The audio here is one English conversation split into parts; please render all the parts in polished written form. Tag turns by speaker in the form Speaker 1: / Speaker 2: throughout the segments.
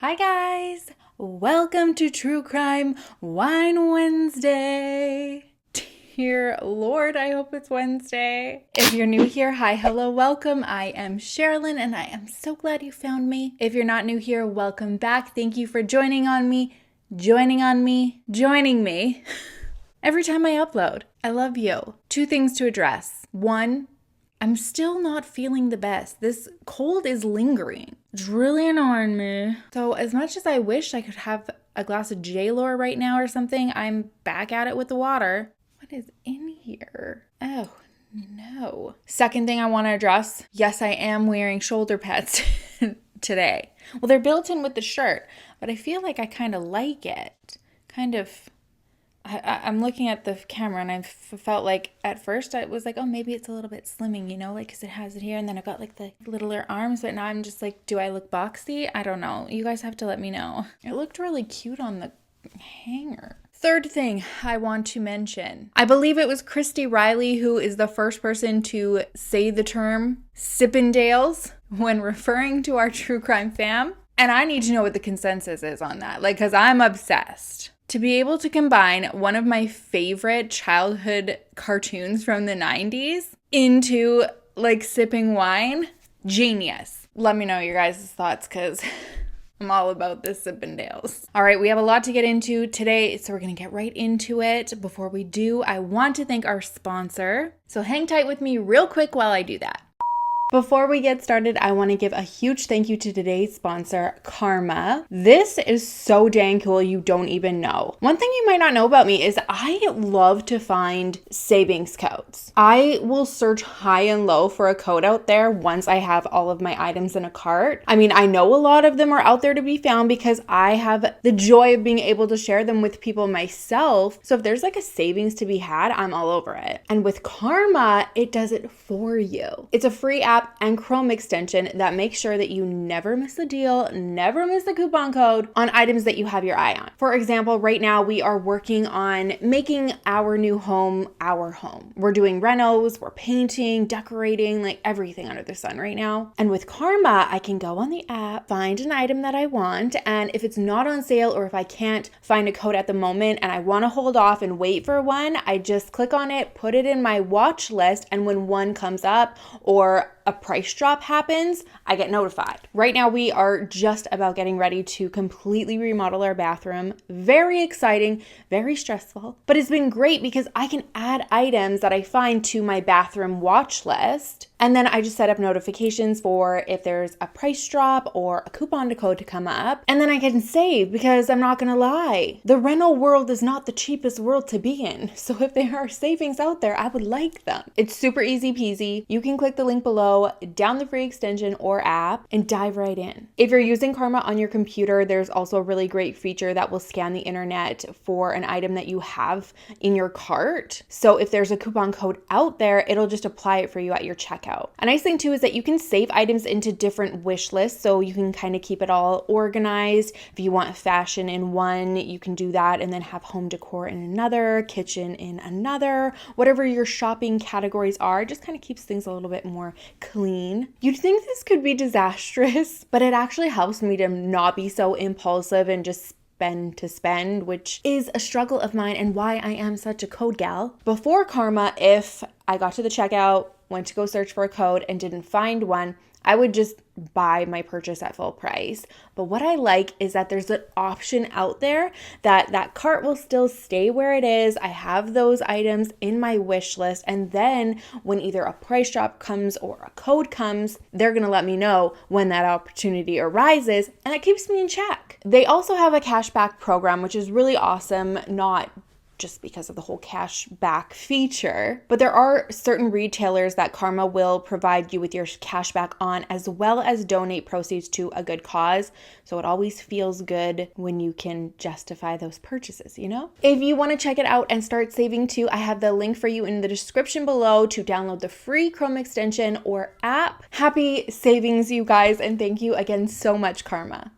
Speaker 1: Hi guys, welcome to True Crime Wine Wednesday. Dear Lord, I hope it's Wednesday. If you're new here, hi, hello, welcome. I am Sherilyn and I am so glad you found me. If you're not new here, welcome back. Thank you for joining me every time I upload. I love you. Two things to address. One, I'm still not feeling the best. This cold is lingering. It's really annoying me. So as much as I wish I could have a glass of J-Lore right now or something, I'm back at it with the water. What is in here? Oh, no. Second thing I want to address. Yes, I am wearing shoulder pads today. Well, they're built in with the shirt, but I feel like I kind of like it. I'm looking at the camera and I felt like at first I was like, oh, maybe it's a little bit slimming, you know, like because it has it here. And then I've got like the littler arms, but now I'm just like, do I look boxy? I don't know. You guys have to let me know. It looked really cute on the hanger. Third thing I want to mention. I believe it was Christy Riley who is the first person to say the term Sippendales when referring to our true crime fam. And I need to know what the consensus is on that, like, because I'm obsessed. To be able to combine one of my favorite childhood cartoons from the 90s into, like, sipping wine, genius. Let me know your guys' thoughts, because I'm all about this Sippendales. All right, we have a lot to get into today, so we're going to get right into it. Before we do, I want to thank our sponsor. So hang tight with me real quick while I do that. Before we get started, I want to give a huge thank you to today's sponsor, Karma. This is so dang cool, you don't even know. One thing you might not know about me is I love to find savings codes. I will search high and low for a code out there once I have all of my items in a cart. I mean, I know a lot of them are out there to be found because I have the joy of being able to share them with people myself. So if there's like a savings to be had, I'm all over it. And with Karma, it does it for you. It's a free app and Chrome extension that makes sure that you never miss a deal, never miss a coupon code on items that you have your eye on. For example, right now we are working on making our new home our home. We're doing renos, we're painting, decorating, like everything under the sun right now. And with Karma, I can go on the app, find an item that I want, and if it's not on sale or if I can't find a code at the moment and I want to hold off and wait for one, I just click on it, put it in my watch list, and when one comes up or a price drop happens, I get notified. Right now, we are just about getting ready to completely remodel our bathroom. Very exciting, very stressful, but it's been great because I can add items that I find to my bathroom watch list. And then I just set up notifications for if there's a price drop or a coupon code to come up. And then I can save because I'm not gonna lie. The rental world is not the cheapest world to be in. So if there are savings out there, I would like them. It's super easy peasy. You can click the link below, down the free extension or app, and dive right in. If you're using Karma on your computer, there's also a really great feature that will scan the internet for an item that you have in your cart. So if there's a coupon code out there, it'll just apply it for you at your checkout. A nice thing too is that you can save items into different wish lists, so you can kind of keep it all organized. If you want fashion in one, you can do that and then have home decor in another, kitchen in another, whatever your shopping categories are. It just kind of keeps things a little bit more clean. You'd think this could be disastrous, but it actually helps me to not be so impulsive and just spend to spend, which is a struggle of mine and why I am such a code gal. Before Karma, if I got to the checkout, went to go search for a code and didn't find one, I would just buy my purchase at full price. But what I like is that there's an option out there that cart will still stay where it is. I have those items in my wish list, and then when either a price drop comes or a code comes, they're gonna let me know when that opportunity arises, and that keeps me in check. They also have a cashback program, which is really awesome, not just because of the whole cash back feature. But there are certain retailers that Karma will provide you with your cash back on, as well as donate proceeds to a good cause. So it always feels good when you can justify those purchases, you know? If you want to check it out and start saving too, I have the link for you in the description below to download the free Chrome extension or app. Happy savings, you guys, and thank you again so much, Karma.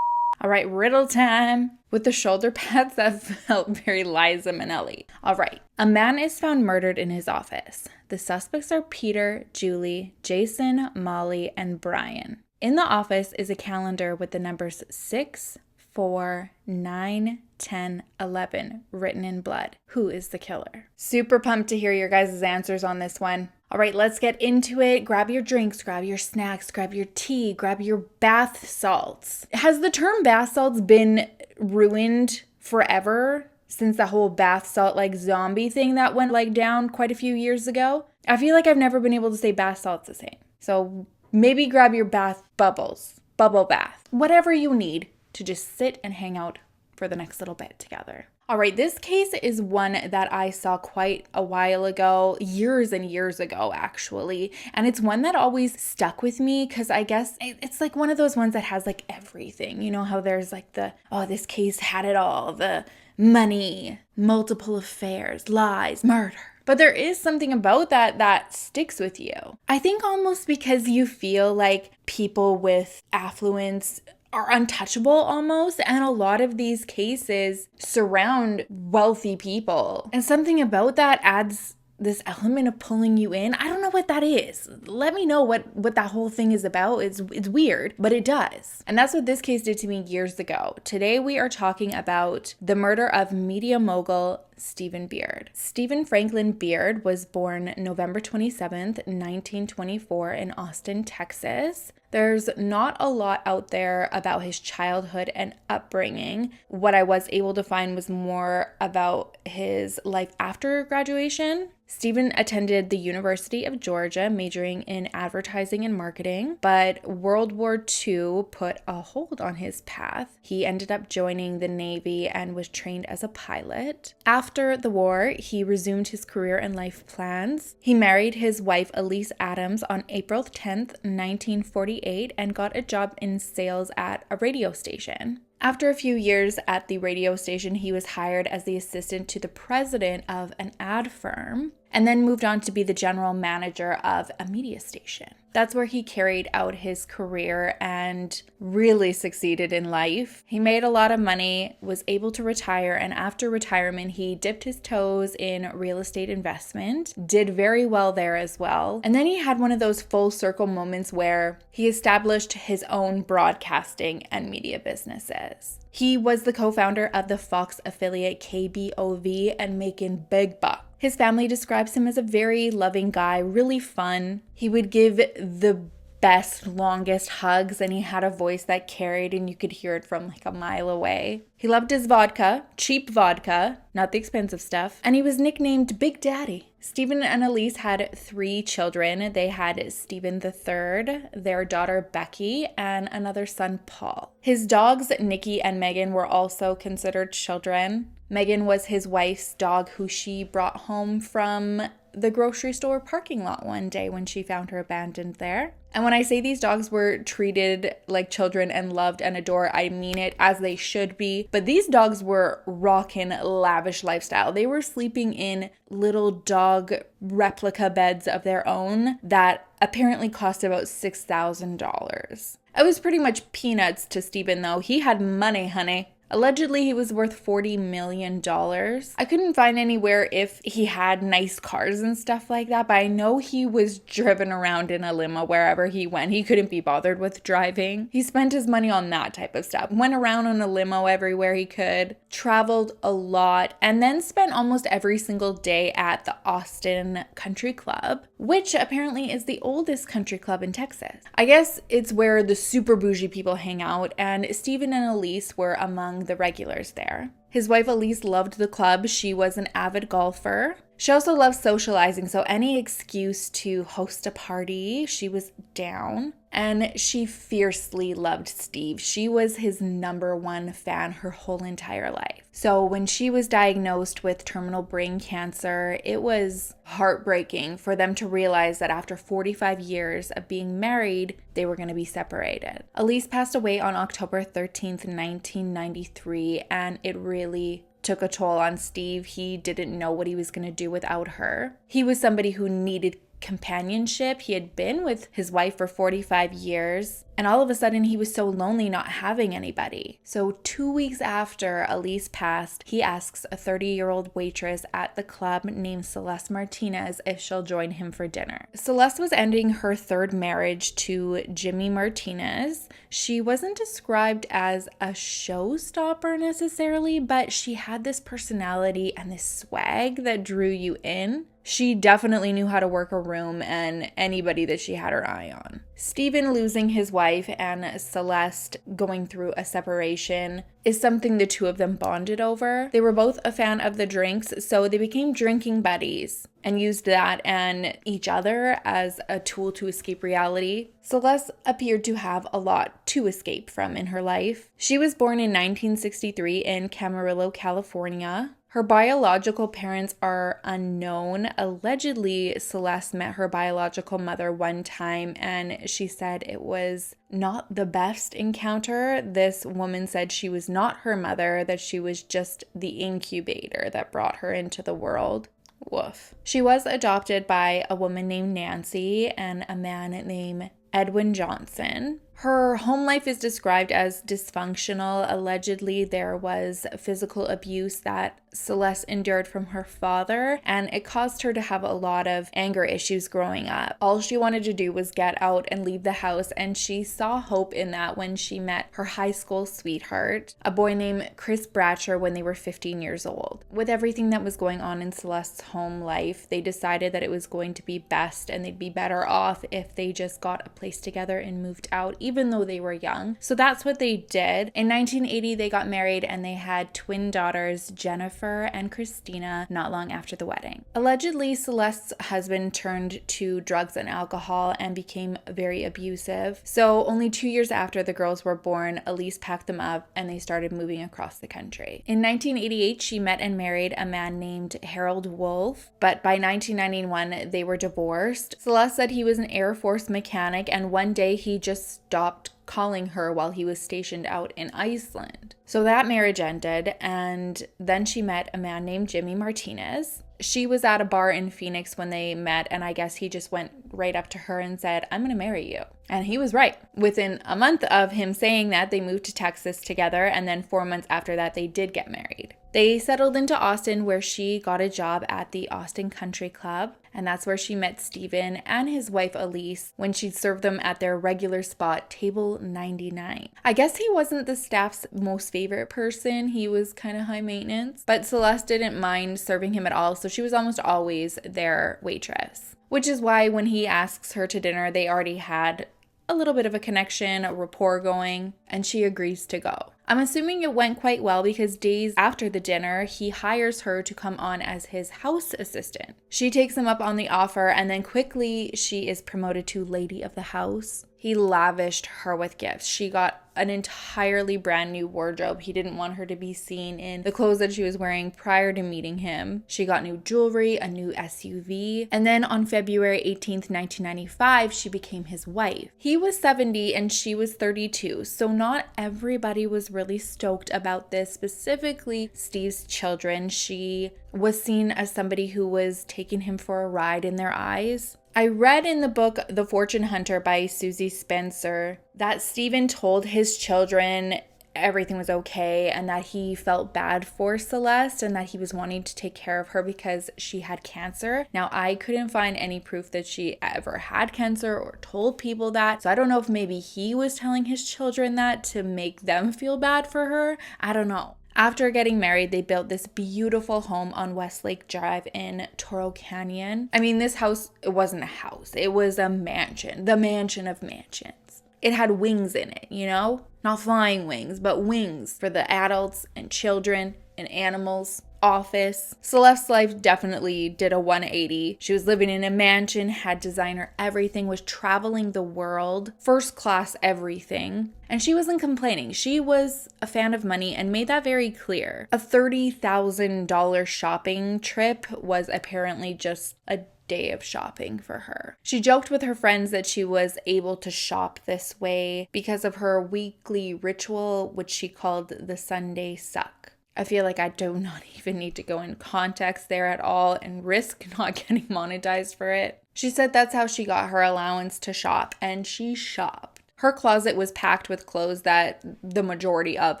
Speaker 1: All right, riddle time. With the shoulder pads, that felt very Liza Minnelli. All right, a man is found murdered in his office. The suspects are Peter, Julie, Jason, Molly, and Brian. In the office is a calendar with the numbers 6, 4, 9, 10, 11 written in blood. Who is the killer? Super pumped to hear your guys' answers on this one. All right, let's get into it. Grab your drinks, grab your snacks, grab your tea, grab your bath salts. Has the term bath salts been ruined forever since the whole bath salt like zombie thing that went like down quite a few years ago? I feel like I've never been able to say bath salts the same. So maybe grab your bath bubbles, bubble bath, whatever you need to just sit and hang out for the next little bit together. All right, this case is one that I saw quite a while ago, years and years ago, actually. And it's one that always stuck with me because I guess it's like one of those ones that has like everything. You know how there's like this case had it all, the money, multiple affairs, lies, murder. But there is something about that sticks with you. I think almost because you feel like people with affluence are untouchable almost, and a lot of these cases surround wealthy people. And something about that adds this element of pulling you in. I don't know what that is. Let me know what that whole thing is about. It's weird, but it does. And that's what this case did to me years ago. Today we are talking about the murder of media mogul Stephen Beard. Stephen Franklin Beard was born November 27th, 1924 in Austin, Texas. There's not a lot out there about his childhood and upbringing. What I was able to find was more about his life after graduation. Stephen attended the University of Georgia, majoring in advertising and marketing, but World War II put a hold on his path. He ended up joining the Navy and was trained as a pilot. After the war, he resumed his career and life plans. He married his wife Elise Adams on April 10th, 1948, and got a job in sales at a radio station. After a few years at the radio station, he was hired as the assistant to the president of an ad firm and then moved on to be the general manager of a media station. That's where he carried out his career and really succeeded in life. He made a lot of money, was able to retire, and after retirement, he dipped his toes in real estate investment, did very well there as well. And then he had one of those full circle moments where he established his own broadcasting and media businesses. He was the co-founder of the Fox affiliate KBOV and making big bucks. His family describes him as a very loving guy, really fun. He would give the best, longest hugs, and he had a voice that carried and you could hear it from like a mile away. He loved his vodka, cheap vodka, not the expensive stuff, and he was nicknamed Big Daddy. Stephen and Elise had 3 children. They had Stephen III, their daughter Becky, and another son, Paul. His dogs, Nikki and Megan, were also considered children. Megan was his wife's dog who she brought home from the grocery store parking lot one day when she found her abandoned there. And when I say these dogs were treated like children and loved and adored, I mean it, as they should be. But these dogs were rockin' lavish lifestyle. They were sleeping in little dog replica beds of their own that apparently cost about $6,000. It was pretty much peanuts to Stephen though. He had money, honey. Allegedly, he was worth $40 million. I couldn't find anywhere if he had nice cars and stuff like that, but I know he was driven around in a limo wherever he went. He couldn't be bothered with driving. He spent his money on that type of stuff. Went around on a limo everywhere he could, traveled a lot, and then spent almost every single day at the Austin Country Club, which apparently is the oldest country club in Texas. I guess it's where the super bougie people hang out, and Stephen and Elise were among the regulars there. His wife Elise loved the club. She was an avid golfer. She also loved socializing, so any excuse to host a party, she was down. And she fiercely loved Steve. She was his #1 fan her whole entire life. So when she was diagnosed with terminal brain cancer, it was heartbreaking for them to realize that after 45 years of being married, they were going to be separated. Elise passed away on October 13th, 1993, and it really took a toll on Steve. He didn't know what he was going to do without her. He was somebody who needed companionship. He had been with his wife for 45 years, and all of a sudden he was so lonely not having anybody. So 2 weeks after Elise passed, he asks a 30-year-old waitress at the club named Celeste Martinez if she'll join him for dinner. Celeste was ending her third marriage to Jimmy Martinez. She wasn't described as a showstopper necessarily, but she had this personality and this swag that drew you in. She definitely knew how to work a room and anybody that she had her eye on. Stephen losing his wife and Celeste going through a separation is something the two of them bonded over. They were both a fan of the drinks, so they became drinking buddies and used that and each other as a tool to escape reality. Celeste appeared to have a lot to escape from in her life. She was born in 1963 in Camarillo, California. Her biological parents are unknown. Allegedly, Celeste met her biological mother one time and she said it was not the best encounter. This woman said she was not her mother, that she was just the incubator that brought her into the world. Woof. She was adopted by a woman named Nancy and a man named Edwin Johnson. Her home life is described as dysfunctional. Allegedly, there was physical abuse that Celeste endured from her father, and it caused her to have a lot of anger issues growing up. All she wanted to do was get out and leave the house, and she saw hope in that when she met her high school sweetheart, a boy named Chris Bratcher, when they were 15 years old. With everything that was going on in Celeste's home life, they decided that it was going to be best and they'd be better off if they just got a place together and moved out, even though they were young. So that's what they did. In 1980, they got married and they had twin daughters, Jennifer and Christina, not long after the wedding. Allegedly, Celeste's husband turned to drugs and alcohol and became very abusive. So only 2 years after the girls were born, Elise packed them up and they started moving across the country. In 1988, she met and married a man named Harold Wolf, but by 1991, they were divorced. Celeste said he was an Air Force mechanic and one day he just stopped calling her while he was stationed out in Iceland. So that marriage ended, and then she met a man named Jimmy Martinez. She was at a bar in Phoenix when they met, and I guess he just went right up to her and said, "I'm gonna marry you." And he was right. Within a month of him saying that, they moved to Texas together, and then 4 months after that, they did get married. They settled into Austin, where she got a job at the Austin Country Club, and that's where she met Stephen and his wife Elise when she served them at their regular spot, table 99. I guess he wasn't the staff's most favorite person. He was kind of high maintenance, but Celeste didn't mind serving him at all, so she was almost always their waitress. Which is why when he asks her to dinner, they already had a little bit of a connection, a rapport going, and she agrees to go. I'm assuming it went quite well because days after the dinner, he hires her to come on as his house assistant. She takes him up on the offer and then quickly she is promoted to lady of the house. He lavished her with gifts. She got an entirely brand new wardrobe. He didn't want her to be seen in the clothes that she was wearing prior to meeting him. She got new jewelry, a new SUV. And then on February 18th, 1995, she became his wife. He was 70 and she was 32. So not everybody was really stoked about this, specifically Steve's children. She was seen as somebody who was taking him for a ride in their eyes. I read in the book The Fortune Hunter by Susie Spencer that Stephen told his children everything was okay and that he felt bad for Celeste and that he was wanting to take care of her because she had cancer. Now, I couldn't find any proof that she ever had cancer or told people that. So I don't know if maybe he was telling his children that to make them feel bad for her. I don't know. After getting married, they built this beautiful home on Westlake Drive in Toro Canyon. I mean, this house, it wasn't a house. It was a mansion, the mansion of mansions. It had wings in it, you know? Not flying wings, but wings for the adults and children and animals. Office. Celeste's life definitely did a 180. She was living in a mansion, had designer everything, was traveling the world, first class everything, and she wasn't complaining. She was a fan of money and made that very clear. A $30,000 shopping trip was apparently just a day of shopping for her. She joked with her friends that she was able to shop this way because of her weekly ritual, which she called the Sunday suck. I feel like I do not even need to go in context there at all and risk not getting monetized for it. She said that's how she got her allowance to shop, and she shopped. Her closet was packed with clothes that the majority of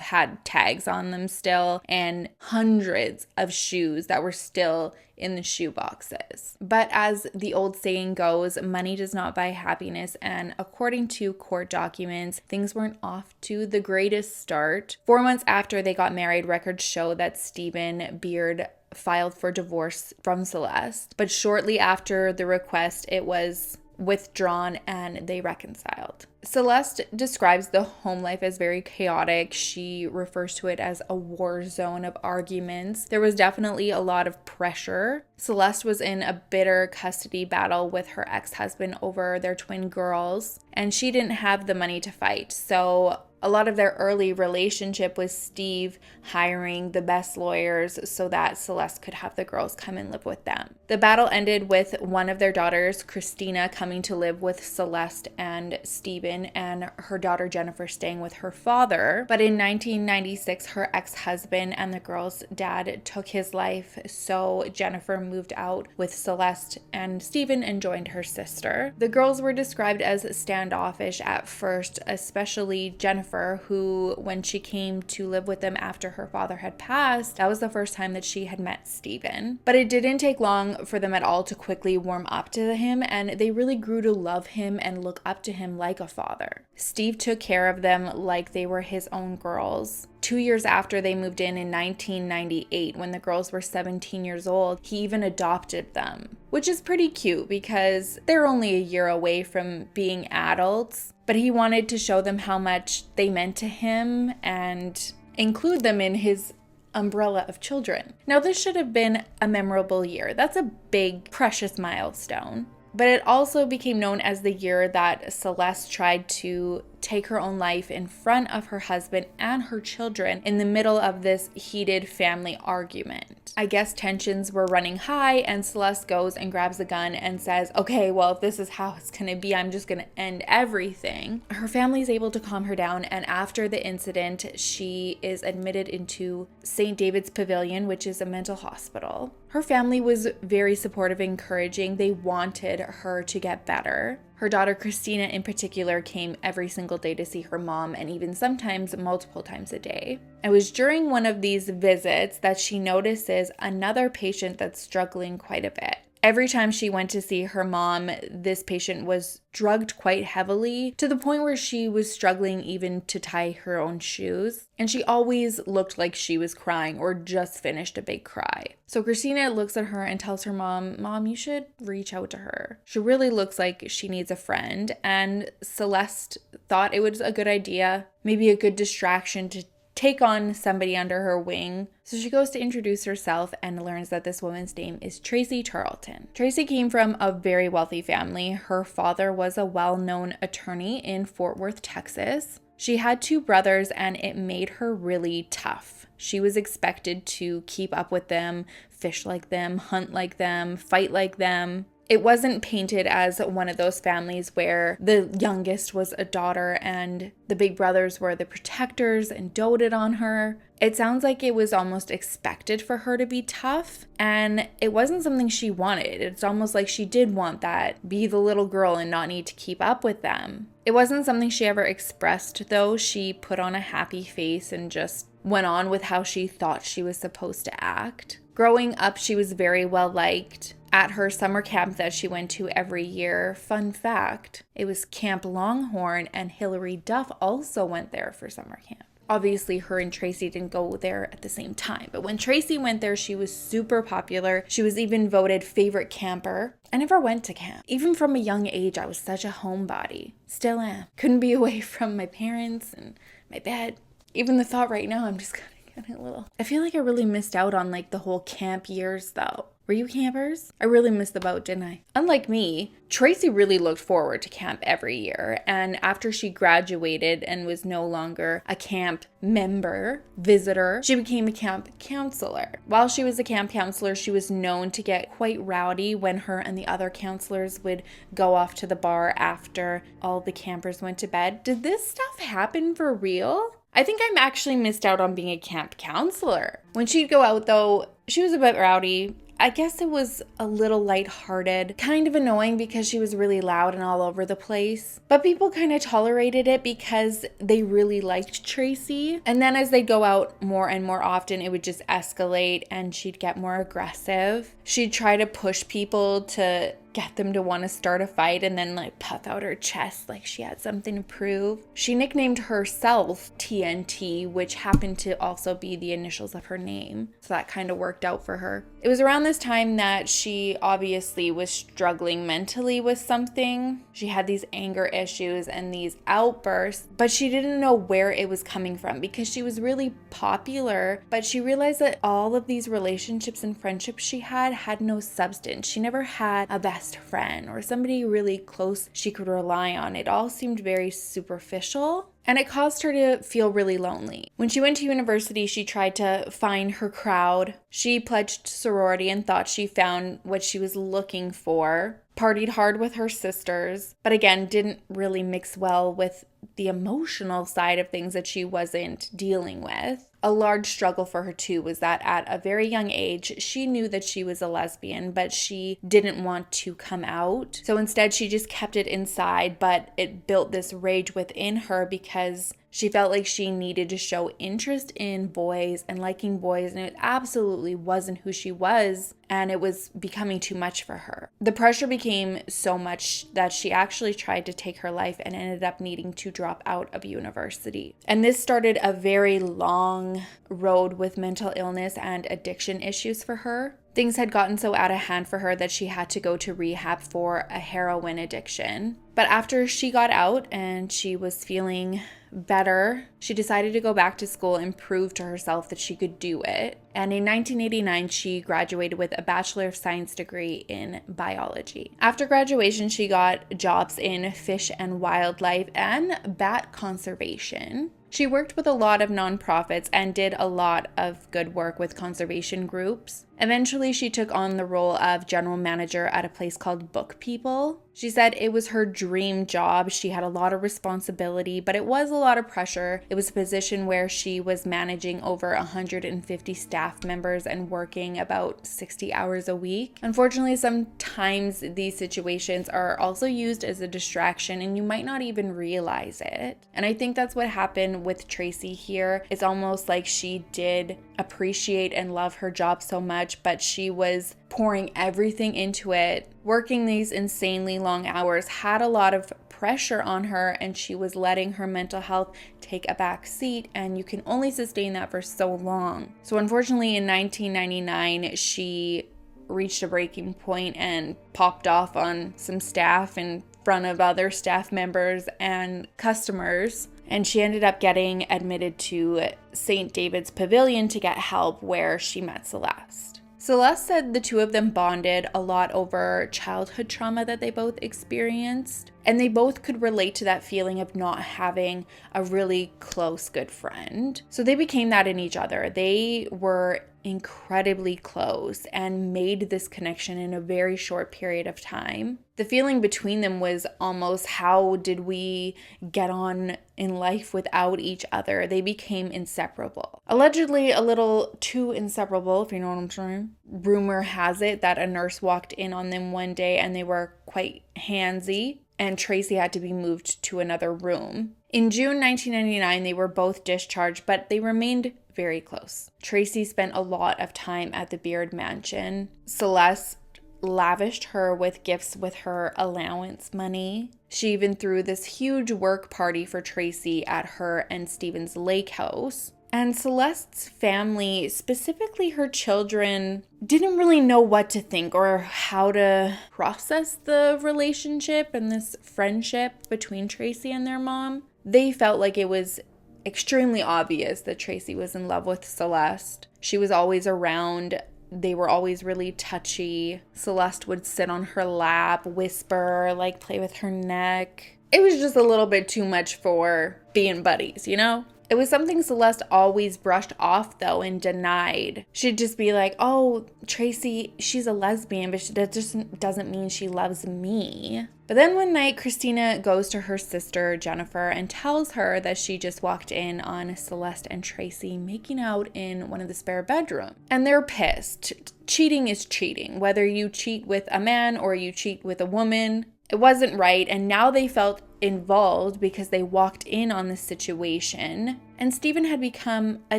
Speaker 1: had tags on them still, and hundreds of shoes that were still in the shoe boxes. But as the old saying goes, money does not buy happiness, and according to court documents, things weren't off to the greatest start. 4 months after they got married, records show that Stephen Beard filed for divorce from Celeste, but shortly after the request, it was withdrawn and they reconciled. Celeste describes the home life as very chaotic. She refers to it as a war zone of arguments. There was definitely a lot of pressure. Celeste was in a bitter custody battle with her ex-husband over their twin girls, and she didn't have the money to fight. So a lot of their early relationship was Steve hiring the best lawyers so that Celeste could have the girls come and live with them. The battle ended with one of their daughters, Christina, coming to live with Celeste and Stephen, and her daughter Jennifer staying with her father. But in 1996, her ex-husband and the girls' dad took his life, so Jennifer moved out with Celeste and Stephen and joined her sister. The girls were described as standoffish at first, especially Jennifer, who, when she came to live with them after her father had passed, that was the first time that she had met Stephen. But it didn't take long for them at all to quickly warm up to him, and they really grew to love him and look up to him like a father. Steve took care of them like they were his own girls. 2 years after they moved in 1998, when the girls were 17 years old, he even adopted them, which is pretty cute because they're only a year away from being adults. But he wanted to show them how much they meant to him and include them in his umbrella of children. Now, this should have been a memorable year. That's a big, precious milestone. But it also became known as the year that Celeste tried to take her own life in front of her husband and her children in the middle of this heated family argument. I guess tensions were running high, and Celeste goes and grabs a gun and says, okay, well, if this is how it's gonna be, I'm just gonna end everything. Her family's able to calm her down, and after the incident, she is admitted into St. David's Pavilion, which is a mental hospital. Her family was very supportive and encouraging. They wanted her to get better. Her daughter Christina in particular came every single day to see her mom, and even sometimes multiple times a day. It was during one of these visits that she notices another patient that's struggling quite a bit. Every time she went to see her mom, this patient was drugged quite heavily to the point where she was struggling even to tie her own shoes. And she always looked like she was crying or just finished a big cry. So Christina looks at her and tells her mom, you should reach out to her. She really looks like she needs a friend. And Celeste thought it was a good idea, maybe a good distraction to take on somebody under her wing. So she goes to introduce herself and learns that this woman's name is Tracy Tarleton. Tracy came from a very wealthy family. Her father was a well-known attorney in Fort Worth, Texas. She had 2 brothers, and it made her really tough. She was expected to keep up with them, fish like them, hunt like them, fight like them. It wasn't painted as one of those families where the youngest was a daughter and the big brothers were the protectors and doted on her. It sounds like it was almost expected for her to be tough, and it wasn't something she wanted. It's almost like she did want that, be the little girl and not need to keep up with them. It wasn't something she ever expressed, though. She put on a happy face and just went on with how she thought she was supposed to act. Growing up, she was very well liked. At her summer camp that she went to every year, fun fact, it was Camp Longhorn, and Hilary Duff also went there for summer camp. Obviously, her and Tracy didn't go there at the same time, but when Tracy went there, she was super popular. She was even voted favorite camper. I never went to camp. Even from a young age, I was such a homebody. Still am. Couldn't be away from my parents and my bed. Even the thought right now, I'm just getting a little... I feel like I really missed out on like the whole camp years though. Were you campers? I really missed the boat, didn't I? Unlike me, Tracy really looked forward to camp every year. And after she graduated and was no longer a camp visitor, she became a camp counselor. While she was a camp counselor, she was known to get quite rowdy when her and the other counselors would go off to the bar after all the campers went to bed. Did this stuff happen for real? I think I'm actually missed out on being a camp counselor. When she'd go out though, she was a bit rowdy. I guess it was a little lighthearted, kind of annoying because she was really loud and all over the place. But people kind of tolerated it because they really liked Tracy. And then as they go out more and more often, it would just escalate and she'd get more aggressive. She'd try to push people to get them to want to start a fight and then like puff out her chest like she had something to prove. She nicknamed herself TNT, which happened to also be the initials of her name. So that kind of worked out for her. It was around this time that she obviously was struggling mentally with something. She had these anger issues and these outbursts, but she didn't know where it was coming from because she was really popular, but she realized that all of these relationships and friendships she had no substance. She never had a best friend or somebody really close she could rely on. It all seemed very superficial. And it caused her to feel really lonely. When she went to university, she tried to find her crowd. She pledged sorority and thought she found what she was looking for. Partied hard with her sisters, but again, didn't really mix well with the emotional side of things that she wasn't dealing with. A large struggle for her too was that at a very young age, she knew that she was a lesbian, but she didn't want to come out. So instead, she just kept it inside, but it built this rage within her because she felt like she needed to show interest in boys and liking boys, and it absolutely wasn't who she was, and it was becoming too much for her. The pressure became so much that she actually tried to take her life and ended up needing to drop out of university. And this started a very long road with mental illness and addiction issues for her. Things had gotten so out of hand for her that she had to go to rehab for a heroin addiction. But after she got out and she was feeling better, she decided to go back to school and prove to herself that she could do it. And in 1989, she graduated with a Bachelor of Science degree in biology. After graduation, she got jobs in fish and wildlife and bat conservation. She worked with a lot of nonprofits and did a lot of good work with conservation groups. Eventually, she took on the role of general manager at a place called Book People. She said it was her dream job. She had a lot of responsibility, but it was a lot of pressure. It was a position where she was managing over 150 staff members and working about 60 hours a week. Unfortunately, sometimes these situations are also used as a distraction and you might not even realize it. And I think that's what happened with Tracy here. It's almost like she did appreciate and love her job so much, but she was pouring everything into it, working these insanely long hours, had a lot of pressure on her, and she was letting her mental health take a back seat, and you can only sustain that for so long. So unfortunately, in 1999, she reached a breaking point and popped off on some staff in front of other staff members and customers. And she ended up getting admitted to St. David's Pavilion to get help, where she met Celeste. Celeste said the two of them bonded a lot over childhood trauma that they both experienced, and they both could relate to that feeling of not having a really close good friend. So they became that in each other. They were incredibly close and made this connection in a very short period of time. The feeling between them was almost, how did we get on in life without each other? They became inseparable. Allegedly a little too inseparable, if you know what I'm saying. Rumor has it that a nurse walked in on them one day and they were quite handsy, and Tracy had to be moved to another room. In June 1999, they were both discharged, but they remained very close. Tracy spent a lot of time at the Beard Mansion. Celeste lavished her with gifts with her allowance money. She even threw this huge work party for Tracy at her and Stephen's lake house. And Celeste's family, specifically her children, didn't really know what to think or how to process the relationship and this friendship between Tracy and their mom. They felt like it was extremely obvious that Tracy was in love with Celeste. She was always around. They were always really touchy. Celeste would sit on her lap, whisper, like play with her neck. It was just a little bit too much for being buddies, you know? It was something Celeste always brushed off, though, and denied. She'd just be like, oh, Tracy, she's a lesbian, but that just doesn't mean she loves me. But then one night, Christina goes to her sister, Jennifer, and tells her that she just walked in on Celeste and Tracy making out in one of the spare bedrooms. And they're pissed. Cheating is cheating. Whether you cheat with a man or you cheat with a woman, it wasn't right. And now they felt involved because they walked in on the situation. And Stephen had become a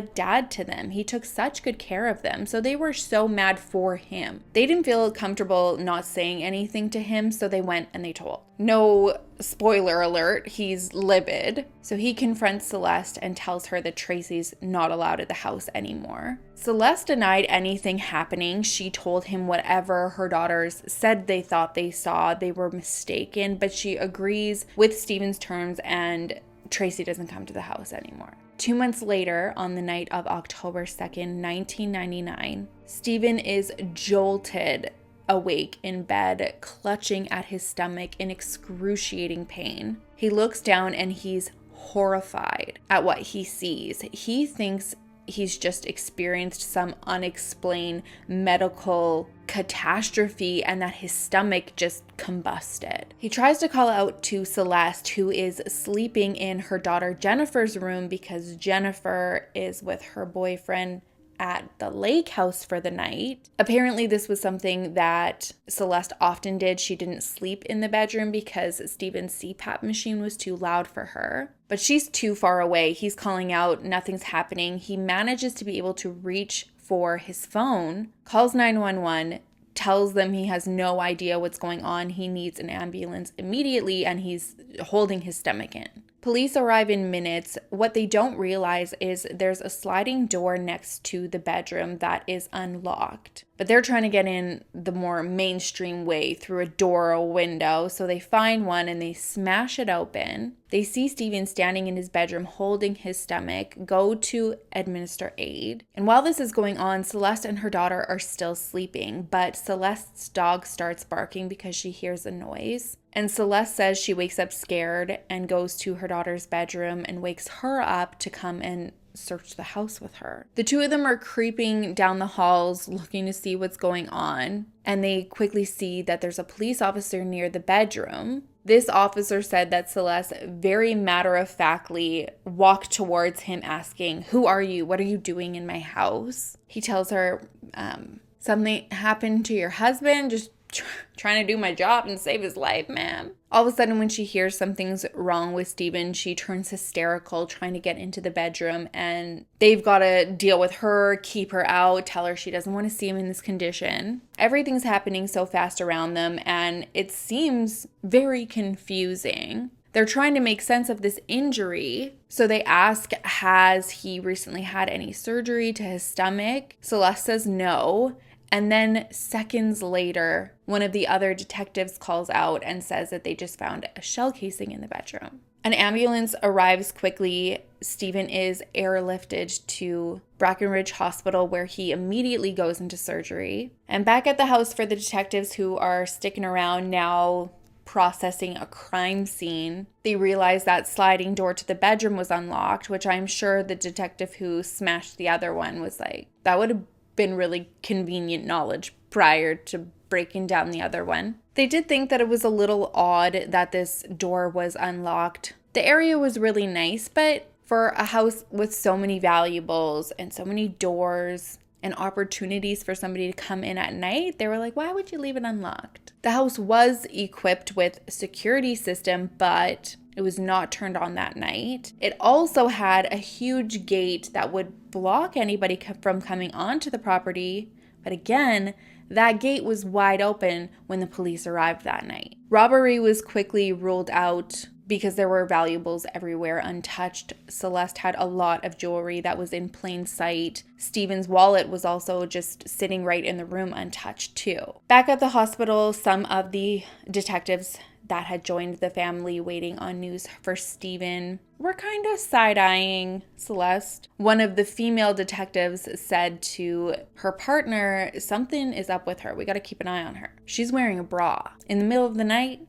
Speaker 1: dad to them. He took such good care of them. So they were so mad for him. They didn't feel comfortable not saying anything to him. So they went and they told. No spoiler alert, he's livid. So he confronts Celeste and tells her that Tracy's not allowed at the house anymore. Celeste denied anything happening. She told him whatever her daughters said they thought they saw, they were mistaken. But she agrees with Stephen's terms and Tracy doesn't come to the house anymore. 2 months later, on the night of October 2nd, 1999, Stephen is jolted awake in bed, clutching at his stomach in excruciating pain. He looks down and he's horrified at what he sees. He thinks he's just experienced some unexplained medical catastrophe and that his stomach just combusted. He tries to call out to Celeste, who is sleeping in her daughter Jennifer's room because Jennifer is with her boyfriend at the lake house for the night. Apparently this was something that Celeste often did. She didn't sleep in the bedroom because Stephen's CPAP machine was too loud for her. But she's too far away. He's calling out, nothing's happening. He manages to be able to reach for his phone, calls 911, tells them he has no idea what's going on. He needs an ambulance immediately and he's holding his stomach in. Police arrive in minutes. What they don't realize is there's a sliding door next to the bedroom that is unlocked. But they're trying to get in the more mainstream way through a door or window. So they find one and they smash it open. They see Stephen standing in his bedroom holding his stomach, go to administer aid. And while this is going on, Celeste and her daughter are still sleeping. But Celeste's dog starts barking because she hears a noise. And Celeste says she wakes up scared and goes to her daughter's bedroom and wakes her up to come and search the house with her. The two of them are creeping down the halls looking to see what's going on, and they quickly see that there's a police officer near the bedroom. This officer said that Celeste very matter-of-factly walked towards him asking, "Who are you? What are you doing in my house?" He tells her, something happened to your husband, just trying to do my job and save his life, ma'am. All of a sudden, when she hears something's wrong with Stephen, she turns hysterical, trying to get into the bedroom, and they've got to deal with her, keep her out, tell her she doesn't want to see him in this condition. Everything's happening so fast around them, and it seems very confusing. They're trying to make sense of this injury. So they ask, has he recently had any surgery to his stomach? Celeste says no. And then seconds later, one of the other detectives calls out and says that they just found a shell casing in the bedroom. An ambulance arrives quickly. Stephen is airlifted to Brackenridge Hospital, where he immediately goes into surgery. And back at the house for the detectives who are sticking around now processing a crime scene, they realize that sliding door to the bedroom was unlocked, which I'm sure the detective who smashed the other one was like, that would have been really convenient knowledge prior to breaking down the other one. They did think that it was a little odd that this door was unlocked. The area was really nice, but for a house with so many valuables and so many doors and opportunities for somebody to come in at night, they were like, why would you leave it unlocked? The house was equipped with a security system, but it was not turned on that night. It also had a huge gate that would block anybody from coming onto the property. But again, that gate was wide open when the police arrived that night. Robbery was quickly ruled out because there were valuables everywhere untouched. Celeste had a lot of jewelry that was in plain sight. Stephen's wallet was also just sitting right in the room untouched too. Back at the hospital, some of the detectives that had joined the family waiting on news for Stephen were kind of side-eyeing Celeste. One of the female detectives said to her partner, something is up with her. We got to keep an eye on her. She's wearing a bra. In the middle of the night?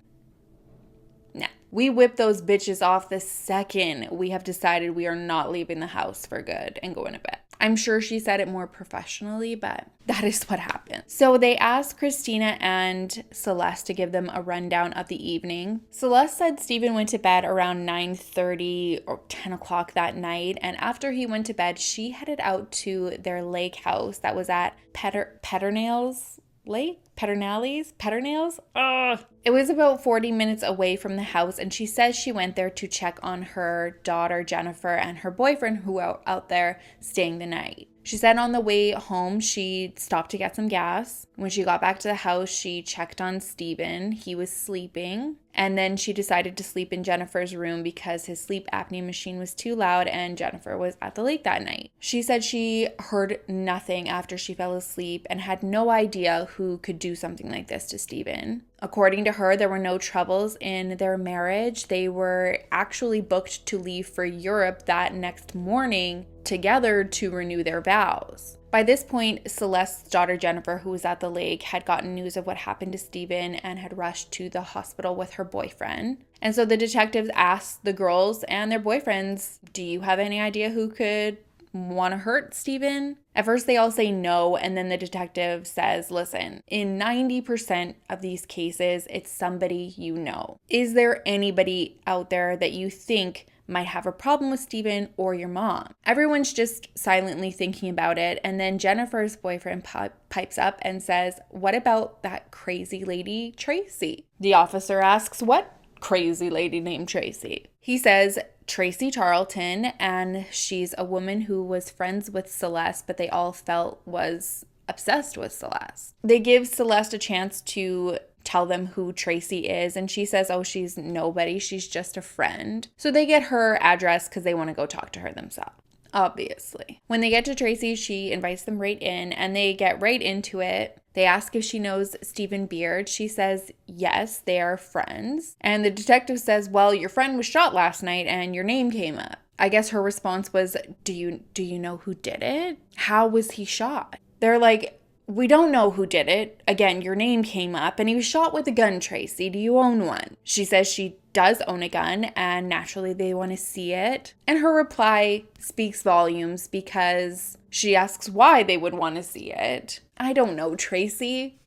Speaker 1: Nah. We whip those bitches off the second we have decided we are not leaving the house for good and going to bed. I'm sure she said it more professionally, but that is what happened. So they asked Christina and Celeste to give them a rundown of the evening. Celeste said Stephen went to bed around 9:30 or 10 o'clock that night. And after he went to bed, she headed out to their lake house that was at Pedernales Lake? Pedernales? Ugh. It was about 40 minutes away from the house, and she says she went there to check on her daughter Jennifer and her boyfriend who were out there staying the night. She said on the way home, she stopped to get some gas. When she got back to the house, she checked on Stephen. He was sleeping. And then she decided to sleep in Jennifer's room because his sleep apnea machine was too loud and Jennifer was at the lake that night. She said she heard nothing after she fell asleep and had no idea who could do something like this to Stephen. According to her, there were no troubles in their marriage. They were actually booked to leave for Europe that next morning together to renew their vows. By this point, Celeste's daughter Jennifer, who was at the lake, had gotten news of what happened to Stephen and had rushed to the hospital with her boyfriend. And so the detectives asked the girls and their boyfriends, do you have any idea who could want to hurt Stephen? At first they all say no, and then the detective says, listen, in 90% of these cases, it's somebody you know. Is there anybody out there that you think might have a problem with Stephen or your mom? Everyone's just silently thinking about it, and then Jennifer's boyfriend pipes up and says, what about that crazy lady Tracy? The officer asks, what crazy lady named Tracy? He says, Tracy Tarleton, and she's a woman who was friends with Celeste, but they all felt was obsessed with Celeste. They give Celeste a chance to tell them who Tracy is, and she says, oh, she's nobody, she's just a friend. So they get her address because they want to go talk to her themselves. Obviously. When they get to Tracy, she invites them right in, and they get right into it. They ask if she knows Stephen Beard. She says, yes, they are friends. And the detective says, well, your friend was shot last night and your name came up. I guess her response was, do you know who did it? How was he shot? They're like, we don't know who did it. Again, your name came up and he was shot with a gun, Tracy. Do you own one? She says she does own a gun, and naturally they want to see it. And her reply speaks volumes because she asks why they would want to see it. I don't know, Tracy.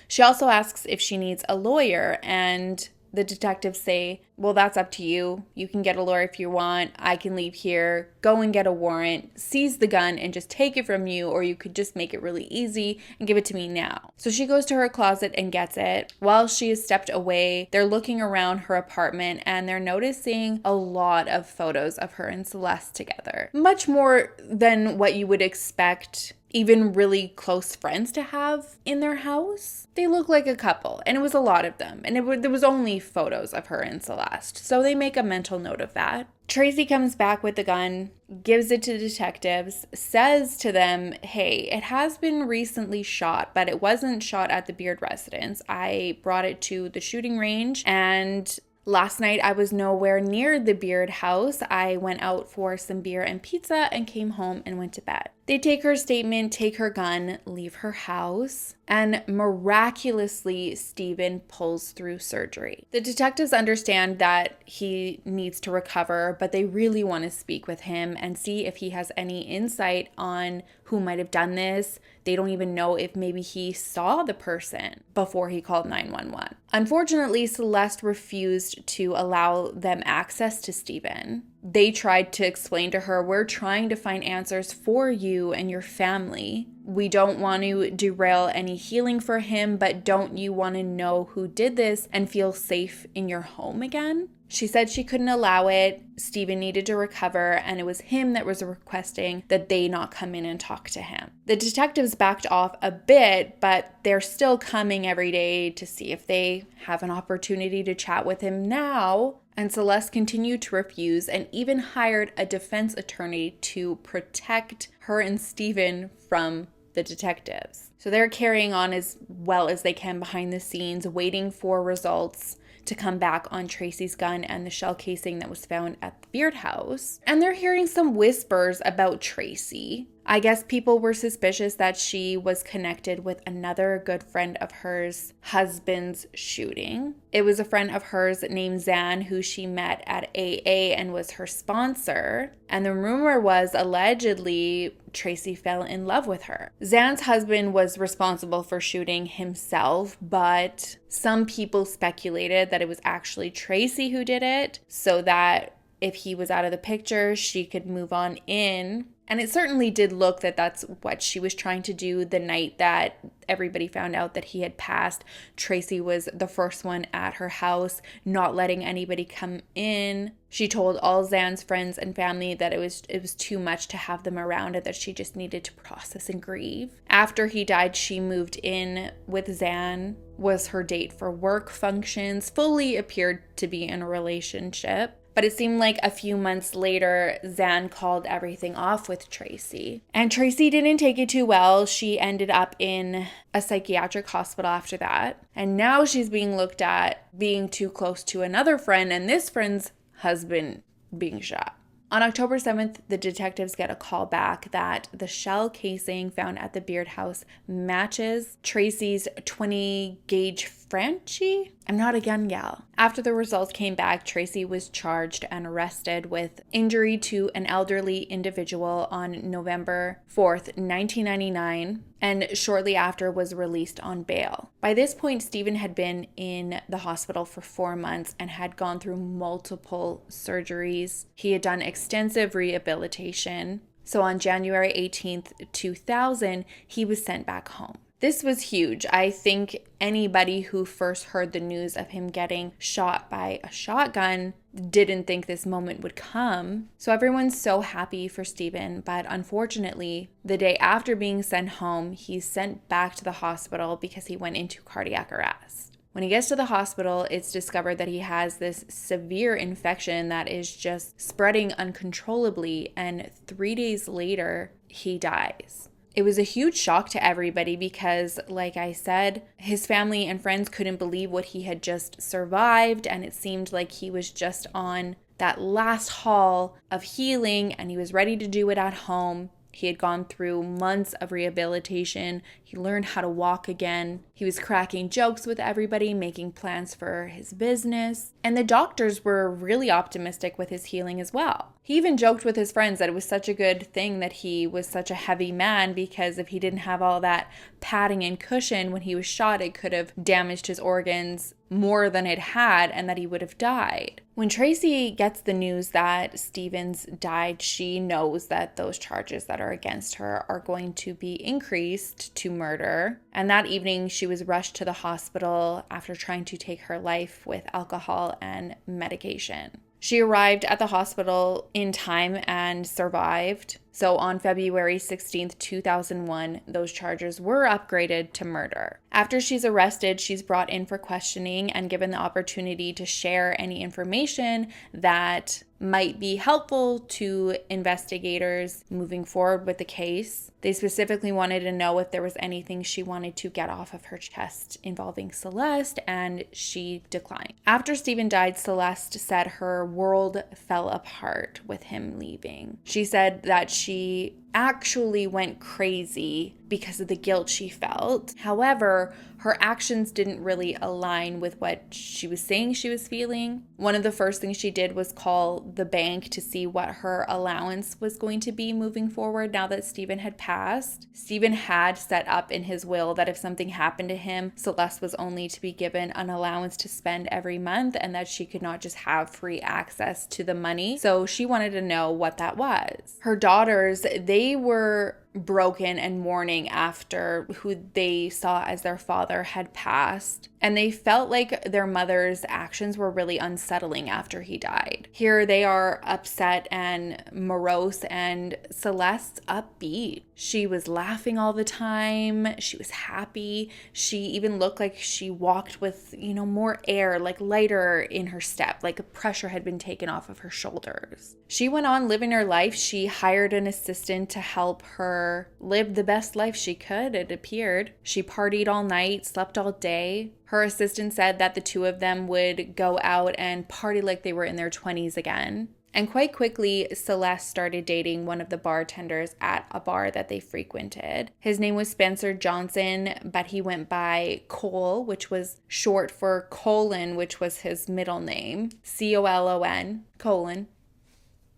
Speaker 1: She also asks if she needs a lawyer, and the detectives say, well, that's up to you. You can get a lawyer if you want. I can leave here, go and get a warrant, seize the gun, and just take it from you, or you could just make it really easy and give it to me now. So she goes to her closet and gets it. While she has stepped away, they're looking around her apartment and they're noticing a lot of photos of her and Celeste together. Much more than what you would expect even really close friends to have in their house. They look like a couple, and it was a lot of them, and there was only photos of her and Celeste, so they make a mental note of that. Tracy comes back with the gun, gives it to the detectives, says to them, hey, it has been recently shot, but it wasn't shot at the Beard residence. I brought it to the shooting range, and last night I was nowhere near the Beard house. I went out for some beer and pizza and came home and went to bed. They take her statement, take her gun, leave her house, and miraculously, Stephen pulls through surgery. The detectives understand that he needs to recover, but they really want to speak with him and see if he has any insight on who might have done this. They don't even know if maybe he saw the person before he called 911. Unfortunately, Celeste refused to allow them access to Stephen. They tried to explain to her, we're trying to find answers for you and your family. We don't want to derail any healing for him, but don't you want to know who did this and feel safe in your home again? She said she couldn't allow it. Stephen needed to recover, and it was him that was requesting that they not come in and talk to him. The detectives backed off a bit, but they're still coming every day to see if they have an opportunity to chat with him now. And Celeste continued to refuse and even hired a defense attorney to protect her and Stephen from the detectives. So they're carrying on as well as they can behind the scenes, waiting for results to come back on Tracy's gun and the shell casing that was found at the Beard house. And they're hearing some whispers about Tracy. I guess people were suspicious that she was connected with another good friend of hers' husband's shooting. It was a friend of hers named Zan who she met at AA and was her sponsor. And the rumor was allegedly Tracy fell in love with her. Zan's husband was responsible for shooting himself, but some people speculated that it was actually Tracy who did it, so that if he was out of the picture, she could move on in. And it certainly did look that that's what she was trying to do the night that everybody found out that he had passed. Tracy was the first one at her house, not letting anybody come in. She told all Zan's friends and family that it was too much to have them around and that she just needed to process and grieve. After he died, she moved in with Zan, was her date for work functions, fully appeared to be in a relationship. But it seemed like a few months later, Zan called everything off with Tracy. And Tracy didn't take it too well. She ended up in a psychiatric hospital after that. And now she's being looked at being too close to another friend and this friend's husband being shot. On October 7th, the detectives get a call back that the shell casing found at the Beard house matches Tracy's 20-gauge Franchi? I'm not a gun gal. After the results came back, Tracy was charged and arrested with injury to an elderly individual on November 4th, 1999, and shortly after was released on bail. By this point, Stephen had been in the hospital for 4 months and had gone through multiple surgeries. He had done extensive rehabilitation. So on January 18th, 2000, he was sent back home. This was huge. I think anybody who first heard the news of him getting shot by a shotgun didn't think this moment would come. So everyone's so happy for Stephen, but unfortunately, the day after being sent home, he's sent back to the hospital because he went into cardiac arrest. When he gets to the hospital, it's discovered that he has this severe infection that is just spreading uncontrollably, and 3 days later, he dies. It was a huge shock to everybody because, like I said, his family and friends couldn't believe what he had just survived, and it seemed like he was just on that last haul of healing and he was ready to do it at home. He had gone through months of rehabilitation. He learned how to walk again. He was cracking jokes with everybody, making plans for his business. And the doctors were really optimistic with his healing as well. He even joked with his friends that it was such a good thing that he was such a heavy man, because if he didn't have all that padding and cushion when he was shot, it could have damaged his organs more than it had, and that he would have died. When Tracy gets the news that Stevens died, she knows that those charges that are against her are going to be increased to murder. And that evening, she was rushed to the hospital after trying to take her life with alcohol and medication. She arrived at the hospital in time and survived. So on February 16th, 2001, those charges were upgraded to murder. After she's arrested, she's brought in for questioning and given the opportunity to share any information that might be helpful to investigators moving forward with the case. They specifically wanted to know if there was anything she wanted to get off of her chest involving Celeste, and she declined. After Stephen died, Celeste said her world fell apart with him leaving. She said that she actually went crazy because of the guilt she felt. However, her actions didn't really align with what she was saying she was feeling. One of the first things she did was call the bank to see what her allowance was going to be moving forward now that Stephen had passed. Stephen had set up in his will that if something happened to him, Celeste was only to be given an allowance to spend every month and that she could not just have free access to the money. So she wanted to know what that was. Her daughters, they were broken and mourning after who they saw as their father had passed, and they felt like their mother's actions were really unsettling after he died. Here they are upset and morose, and Celeste's upbeat. She was laughing all the time. She was happy. She even looked like she walked with, more air, like lighter in her step, like pressure had been taken off of her shoulders. She went on living her life. She hired an assistant to help her live the best life she could, it appeared. She partied all night, slept all day. Her assistant said that the two of them would go out and party like they were in their 20s again. And quite quickly, Celeste started dating one of the bartenders at a bar that they frequented. His name was Spencer Johnson, but he went by Cole, which was short for Colin, which was his middle name. Colon, Colin.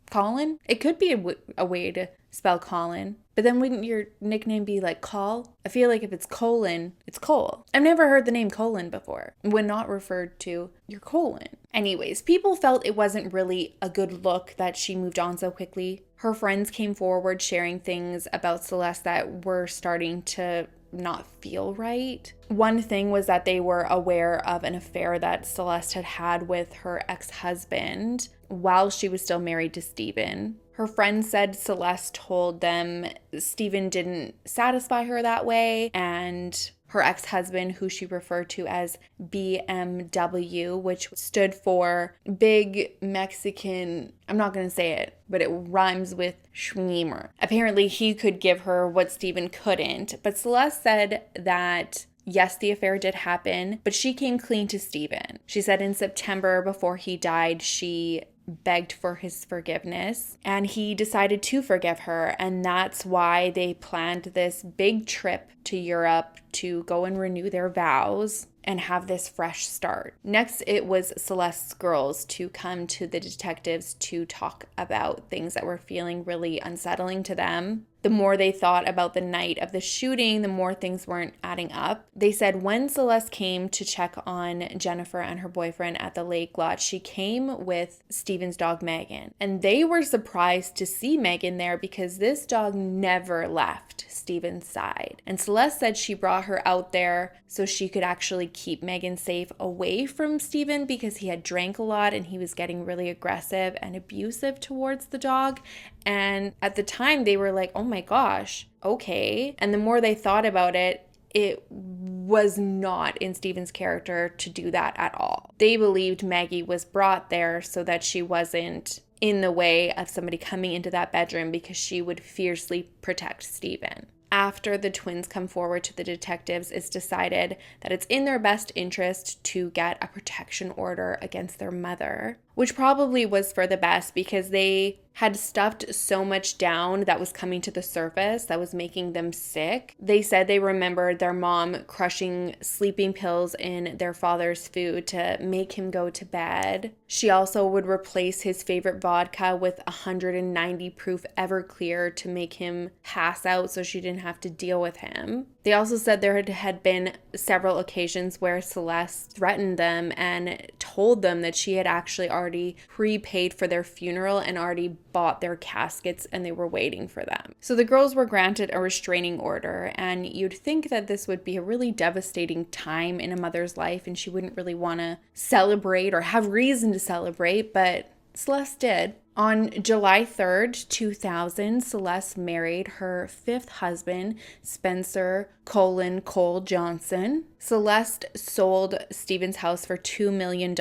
Speaker 1: Colin? It could be a way to spell Colin. But then wouldn't your nickname be like Col? I feel like if it's Colin, it's Cole. I've never heard the name Colin before. When not referred to, you're Colin. Anyways, people felt it wasn't really a good look that she moved on so quickly. Her friends came forward sharing things about Celeste that were starting to not feel right. One thing was that they were aware of an affair that Celeste had had with her ex-husband while she was still married to Stephen. Her friends said Celeste told them Stephen didn't satisfy her that way, and her ex-husband, who she referred to as BMW, which stood for Big Mexican, I'm not going to say it, but it rhymes with Schmemer. Apparently he could give her what Stephen couldn't, but Celeste said that yes, the affair did happen, but she came clean to Stephen. She said in September, before he died, she begged for his forgiveness and he decided to forgive her, and that's why they planned this big trip to Europe to go and renew their vows and have this fresh start. Next, it was Celeste's girls to come to the detectives to talk about things that were feeling really unsettling to them. The more they thought about the night of the shooting, the more things weren't adding up. They said when Celeste came to check on Jennifer and her boyfriend at the lake lot, she came with Stephen's dog Megan. And they were surprised to see Megan there because this dog never left Stephen's side. And Celeste said she brought her out there so she could actually keep Megan safe away from Stephen because he had drank a lot and he was getting really aggressive and abusive towards the dog. And at the time they were like, oh my gosh, okay. And the more they thought about it, it was not in Stephen's character to do that at all. They believed Maggie was brought there so that she wasn't in the way of somebody coming into that bedroom because she would fiercely protect Stephen. After the twins come forward to the detectives, it's decided that it's in their best interest to get a protection order against their mother, which probably was for the best because they had stuffed so much down that was coming to the surface that was making them sick. They said they remembered their mom crushing sleeping pills in their father's food to make him go to bed. She also would replace his favorite vodka with 190 proof Everclear to make him pass out so she didn't have to deal with him. They also said there had been several occasions where Celeste threatened them and told them that she had actually already prepaid for their funeral and already bought their caskets and they were waiting for them. So the girls were granted a restraining order, and you'd think that this would be a really devastating time in a mother's life and she wouldn't really want to celebrate or have reason to celebrate, but Celeste did. On July 3rd, 2000, Celeste married her fifth husband, Spencer Cole Johnson. Celeste sold Stephen's house for $2 million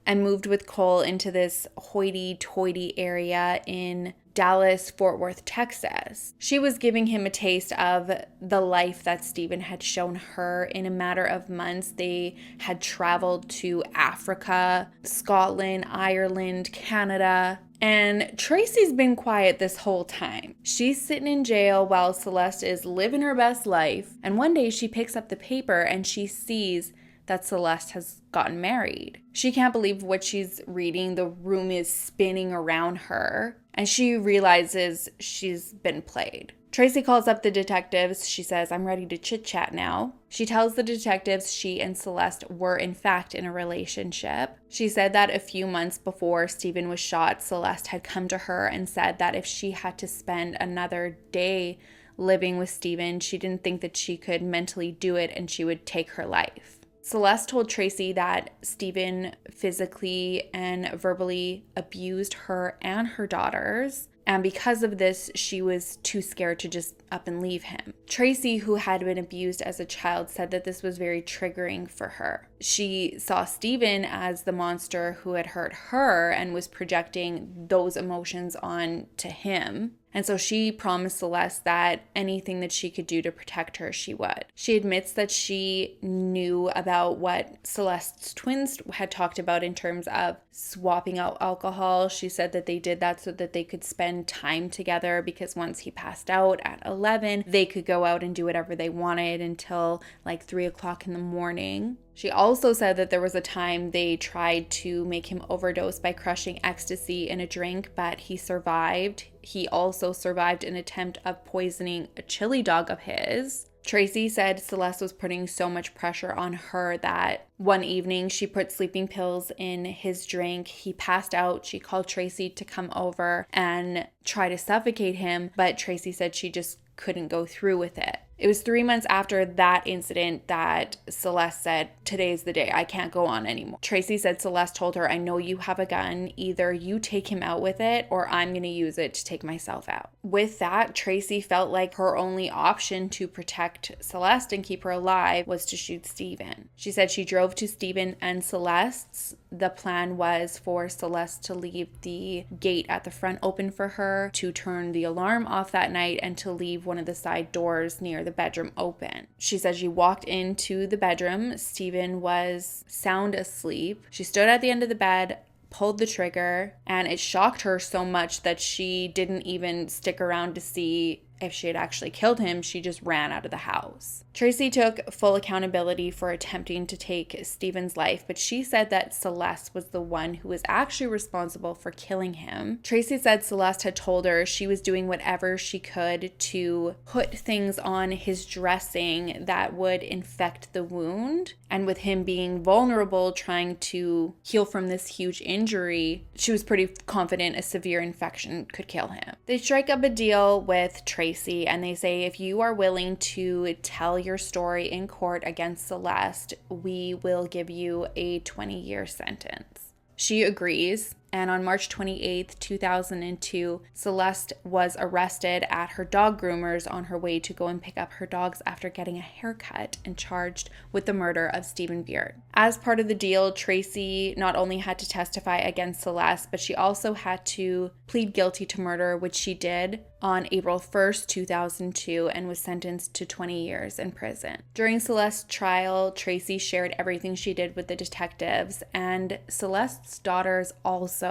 Speaker 1: and moved with Cole into this hoity-toity area in Dallas, Fort Worth, Texas. She was giving him a taste of the life that Stephen had shown her. In a matter of months, they had traveled to Africa, Scotland, Ireland, Canada. And Tracy's been quiet this whole time. She's sitting in jail while Celeste is living her best life. And one day she picks up the paper and she sees that Celeste has gotten married. She can't believe what she's reading. The room is spinning around her, and she realizes she's been played. Tracy calls up the detectives. She says, I'm ready to chit-chat now. She tells the detectives she and Celeste were in fact in a relationship. She said that a few months before Stephen was shot, Celeste had come to her and said that if she had to spend another day living with Stephen, she didn't think that she could mentally do it and she would take her life. Celeste told Tracy that Stephen physically and verbally abused her and her daughters, and because of this, she was too scared to just up and leave him. Tracy, who had been abused as a child, said that this was very triggering for her. She saw Stephen as the monster who had hurt her and was projecting those emotions on to him. And so she promised Celeste that anything that she could do to protect her, she would. She admits that she knew about what Celeste's twins had talked about in terms of swapping out alcohol. She said that they did that so that they could spend time together, because once he passed out at 11, they could go out and do whatever they wanted until like 3 o'clock in the morning. She also said that there was a time they tried to make him overdose by crushing ecstasy in a drink, but he survived. He also survived an attempt of poisoning a chili dog of his. Tracy said Celeste was putting so much pressure on her that one evening she put sleeping pills in his drink. He passed out. She called Tracy to come over and try to suffocate him, but Tracy said she just couldn't go through with it. It was 3 months after that incident that Celeste said, "Today's the day. I can't go on anymore." Tracy said Celeste told her, "I know you have a gun. Either you take him out with it or I'm going to use it to take myself out." With that, Tracy felt like her only option to protect Celeste and keep her alive was to shoot Stephen. She said she drove to Stephen and Celeste's. The plan was for Celeste to leave the gate at the front open for her, to turn the alarm off that night, and to leave one of the side doors near the bedroom open. She said she walked into the bedroom. Stephen was sound asleep. She stood at the end of the bed, pulled the trigger, and it shocked her so much that she didn't even stick around to see if she had actually killed him. She just ran out of the house. Tracy took full accountability for attempting to take Stephen's life, but she said that Celeste was the one who was actually responsible for killing him. Tracy said Celeste had told her she was doing whatever she could to put things on his dressing that would infect the wound. And with him being vulnerable, trying to heal from this huge injury, she was pretty confident a severe infection could kill him. They strike up a deal with Tracy and they say, if you are willing to tell your story in court against Celeste, we will give you a 20-year sentence. She agrees. And on March 28th, 2002, Celeste was arrested at her dog groomer's on her way to go and pick up her dogs after getting a haircut, and charged with the murder of Stephen Beard. As part of the deal, Tracy not only had to testify against Celeste, but she also had to plead guilty to murder, which she did on April 1st, 2002, and was sentenced to 20 years in prison. During Celeste's trial, Tracy shared everything she did with the detectives, and Celeste's daughters also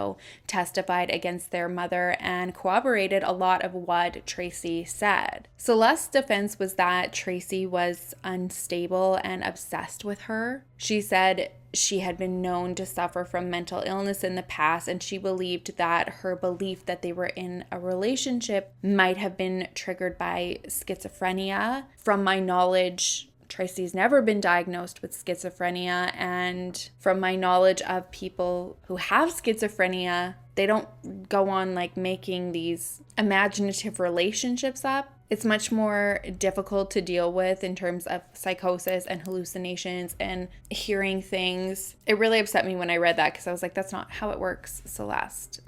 Speaker 1: testified against their mother and corroborated a lot of what Tracy said. Celeste's defense was that Tracy was unstable and obsessed with her. She said she had been known to suffer from mental illness in the past, and she believed that her belief that they were in a relationship might have been triggered by schizophrenia. From my knowledge, Tracy's never been diagnosed with schizophrenia, and from my knowledge of people who have schizophrenia, they don't go on like making these imaginative relationships up. It's much more difficult to deal with in terms of psychosis and hallucinations and hearing things. It really upset me when I read that because I was like, that's not how it works, Celeste.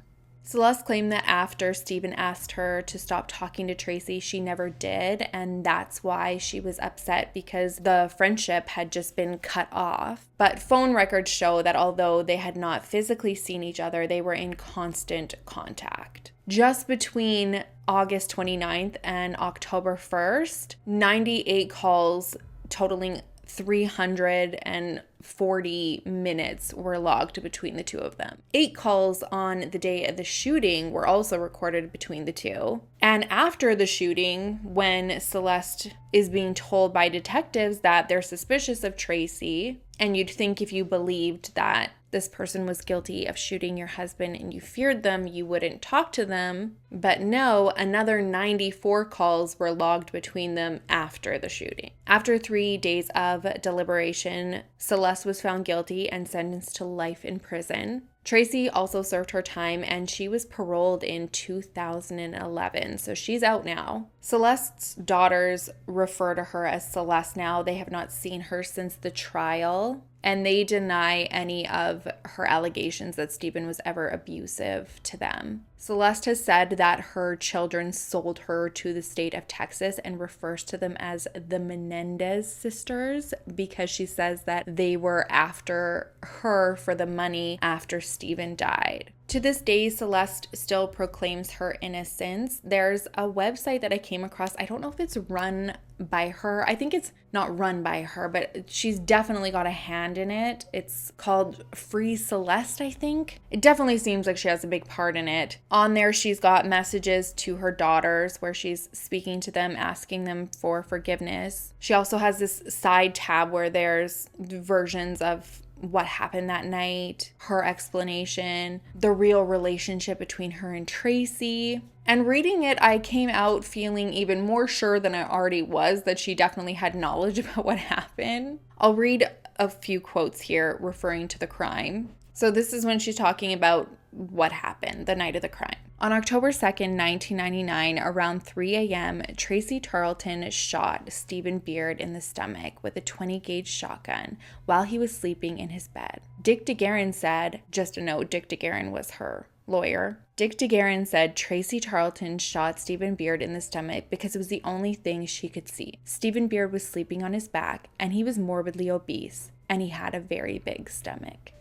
Speaker 1: Celeste claimed that after Stephen asked her to stop talking to Tracy, she never did, and that's why she was upset, because the friendship had just been cut off. But phone records show that although they had not physically seen each other, they were in constant contact. Just between August 29th and October 1st, 98 calls totaling 340 minutes were logged between the two of them. 8 calls on the day of the shooting were also recorded between the two. And after the shooting, when Celeste is being told by detectives that they're suspicious of Tracy, and you'd think if you believed that this person was guilty of shooting your husband and you feared them, you wouldn't talk to them. But no, another 94 calls were logged between them after the shooting. After 3 days of deliberation, Celeste was found guilty and sentenced to life in prison. Tracy also served her time, and she was paroled in 2011, so she's out now. Celeste's daughters refer to her as Celeste now. They have not seen her since the trial, and they deny any of her allegations that Stephen was ever abusive to them. Celeste has said that her children sold her to the state of Texas and refers to them as the Menendez sisters, because she says that they were after her for the money after Stephen died. To this day, Celeste still proclaims her innocence. There's a website that I came across. I don't know if it's run by her. I think it's not run by her, but she's definitely got a hand in it. It's called Free Celeste, I think. It definitely seems like she has a big part in it. On there, she's got messages to her daughters where she's speaking to them, asking them for forgiveness. She also has this side tab where there's versions of what happened that night, her explanation, the real relationship between her and Tracy. And reading it, I came out feeling even more sure than I already was that she definitely had knowledge about what happened. I'll read a few quotes here referring to the crime. So this is when she's talking about what happened the night of the crime. On October 2nd, 1999, around 3 a.m., Tracy Tarleton shot Stephen Beard in the stomach with a 20-gauge shotgun while he was sleeping in his bed. Dick DeGuerin said, just a note, Dick DeGuerin was her lawyer. Dick DeGuerin said Tracy Tarleton shot Stephen Beard in the stomach because it was the only thing she could see. Stephen Beard was sleeping on his back, and he was morbidly obese, and he had a very big stomach.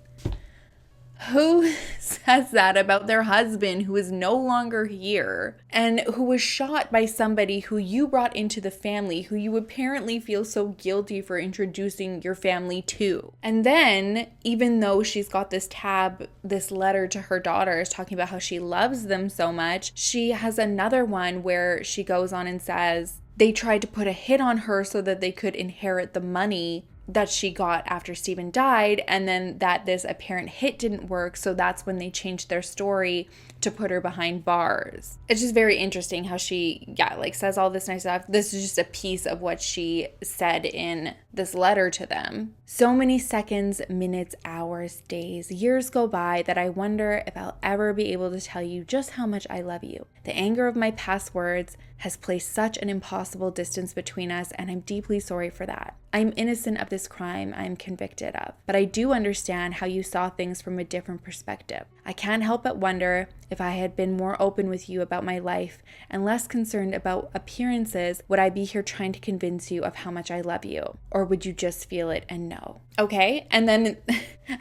Speaker 1: Who says that about their husband who is no longer here and who was shot by somebody who you brought into the family, who you apparently feel so guilty for introducing your family to? And then, even though she's got this tab, this letter to her daughters talking about how she loves them so much, she has another one where she goes on and says they tried to put a hit on her so that they could inherit the money that she got after Stephen died, and then that this apparent hit didn't work, so that's when they changed their story to put her behind bars. It's just very interesting how she, says all this nice stuff. This is just a piece of what she said in this letter to them. So many seconds, minutes, hours, days, years go by that I wonder if I'll ever be able to tell you just how much I love you. The anger of my past words has placed such an impossible distance between us, and I'm deeply sorry for that. I'm innocent of this crime I am convicted of, but I do understand how you saw things from a different perspective. I can't help but wonder if I had been more open with you about my life and less concerned about appearances, would I be here trying to convince you of how much I love you? Or would you just feel it and know? Okay, and then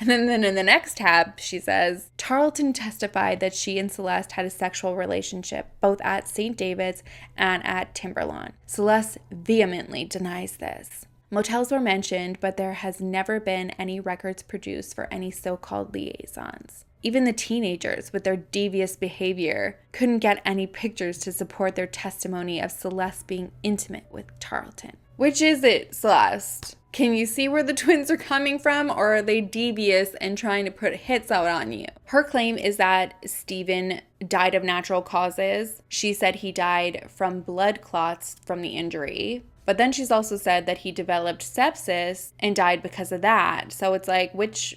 Speaker 1: in the next tab, she says, Tarleton testified that she and Celeste had a sexual relationship, both at St. David's and at Timberlawn. Celeste vehemently denies this. Motels were mentioned, but there has never been any records produced for any so-called liaisons. Even the teenagers, with their devious behavior, couldn't get any pictures to support their testimony of Celeste being intimate with Tarleton. Which is it, Celeste? Can you see where the twins are coming from, or are they devious and trying to put hits out on you? Her claim is that Stephen died of natural causes. She said he died from blood clots from the injury. But then she's also said that he developed sepsis and died because of that. So it's like, which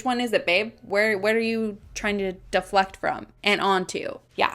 Speaker 1: one is it, babe? Where are you trying to deflect from and onto? Yeah.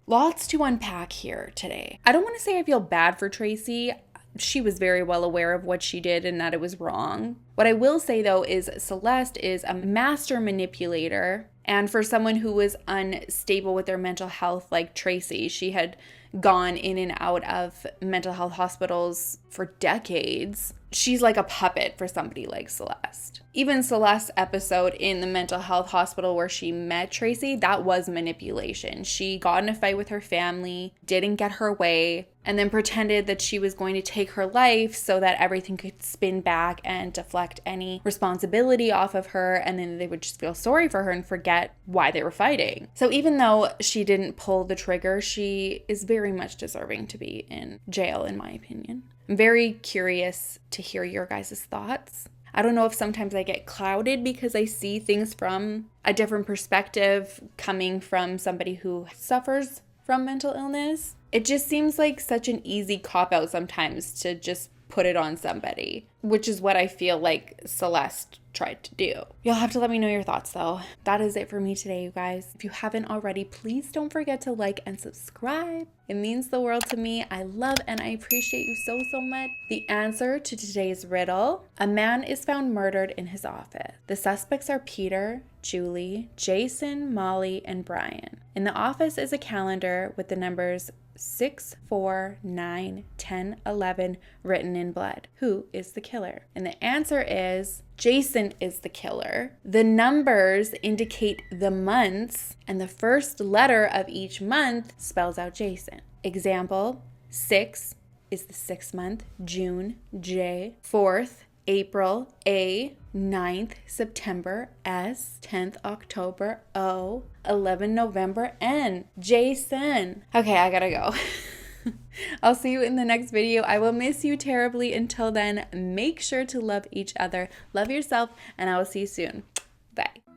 Speaker 1: Lots to unpack here today. I don't want to say I feel bad for Tracy. She was very well aware of what she did and that it was wrong. What I will say, though, is Celeste is a master manipulator. And for someone who was unstable with their mental health like Tracy, she had gone in and out of mental health hospitals for decades. She's like a puppet for somebody like Celeste. Even Celeste's episode in the mental health hospital where she met Tracy, that was manipulation. She got in a fight with her family, didn't get her way, and then pretended that she was going to take her life so that everything could spin back and deflect any responsibility off of her, and then they would just feel sorry for her and forget why they were fighting. So even though she didn't pull the trigger, she is very much deserving to be in jail, in my opinion. I'm very curious to hear your guys' thoughts. I don't know if sometimes I get clouded because I see things from a different perspective coming from somebody who suffers from mental illness. It just seems like such an easy cop-out sometimes to just put it on somebody, which is what I feel like Celeste tried to do. You'll have to let me know your thoughts, though. That is it for me today, you guys. If you haven't already, please don't forget to like and subscribe. It means the world to me. I love and I appreciate you so, so much. The answer to today's riddle: a man is found murdered in his office. The suspects are Peter, Julie, Jason, Molly, and Brian. In the office is a calendar with the numbers 6, 4, 9, 10, 11 written in blood. Who is the killer? And the answer is Jason is the killer. The numbers indicate the months, and the first letter of each month spells out Jason. Example, 6 is the 6th month, June, J, 4th, April, A, 9th, September, S, 10th, October, O, 11, November, N, Jason. Okay, I gotta go. I'll see you in the next video. I will miss you terribly. Until then, make sure to love each other, love yourself, and I will see you soon. Bye.